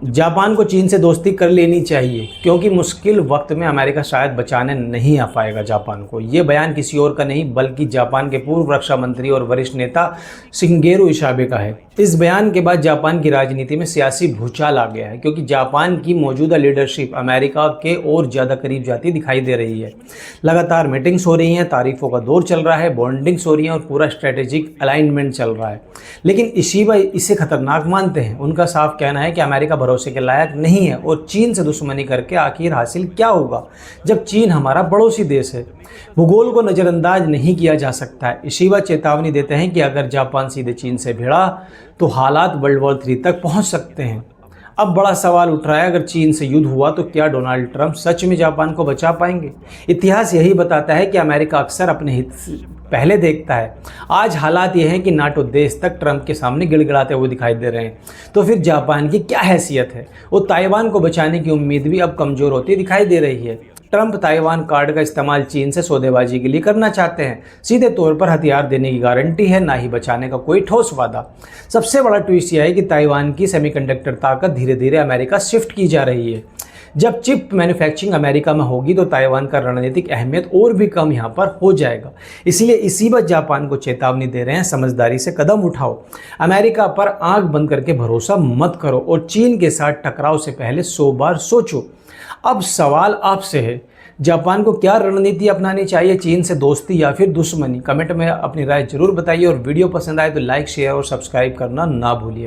Japan को चीन से दोस्ती कर लेनी चाहिए क्योंकि मुश्किल वक्त में अमेरिका शायद बचाने नहीं आ पाएगा जापान को। ये बयान किसी और का नहीं बल्कि जापान के पूर्व रक्षा मंत्री और वरिष्ठ नेता शिंगेरू इशाबे का है। इस बयान के बाद जापान की राजनीति में सियासी भूचाल आ गया है क्योंकि जापान की मौजूदा लीडरशिप अमेरिका के और ज़्यादा करीब जाती दिखाई दे रही है। लगातार मीटिंग्स हो रही हैं, तारीफों का दौर चल रहा है, बॉन्डिंग्स हो रही हैं और पूरा स्ट्रेटेजिक अलाइनमेंट चल रहा है। लेकिन इशिबा इसे खतरनाक मानते हैं। उनका साफ कहना है कि अमेरिका भरोसे के लायक नहीं है और चीन से दुश्मनी करके आखिर हासिल क्या होगा जब चीन हमारा पड़ोसी देश है। भूगोल को नज़रअंदाज नहीं किया जा सकता है। इशिबा चेतावनी देते हैं कि अगर जापान सीधे चीन से भिड़ा तो हालात वर्ल्ड वॉर 3 तक पहुंच सकते हैं। अब बड़ा सवाल उठ रहा है, अगर चीन से युद्ध हुआ तो क्या डोनाल्ड ट्रंप सच में जापान को बचा पाएंगे? इतिहास यही बताता है कि अमेरिका अक्सर अपने हित पहले देखता है। आज हालात ये हैं कि नाटो देश तक ट्रंप के सामने गिड़गिड़ाते हुए दिखाई दे रहे हैं। तो फिर जापान की क्या हैसियत है? वो ताइवान को बचाने की उम्मीद भी अब कमज़ोर होती दिखाई दे रही है। ट्रंप ताइवान कार्ड का इस्तेमाल चीन से सौदेबाजी के लिए करना चाहते हैं। सीधे तौर पर हथियार देने की गारंटी है, ना ही बचाने का कोई ठोस वादा। सबसे बड़ा ट्विस्ट यह है कि ताइवान की सेमीकंडक्टर ताकत धीरे धीरे अमेरिका शिफ्ट की जा रही है। जब चिप मैन्युफैक्चरिंग अमेरिका में होगी तो ताइवान का रणनीतिक अहमियत और भी कम यहाँ पर हो जाएगा। इसलिए इसी बात जापान को चेतावनी दे रहे हैं, समझदारी से कदम उठाओ, अमेरिका पर आंख बंद करके भरोसा मत करो और चीन के साथ टकराव से पहले 100 बार सोचो। अब सवाल आपसे है, जापान को क्या रणनीति अपनानी चाहिए, चीन से दोस्ती या फिर दुश्मनी? कमेंट में अपनी राय जरूर बताइए और वीडियो पसंद आए तो लाइक, शेयर और सब्सक्राइब करना ना भूलिए।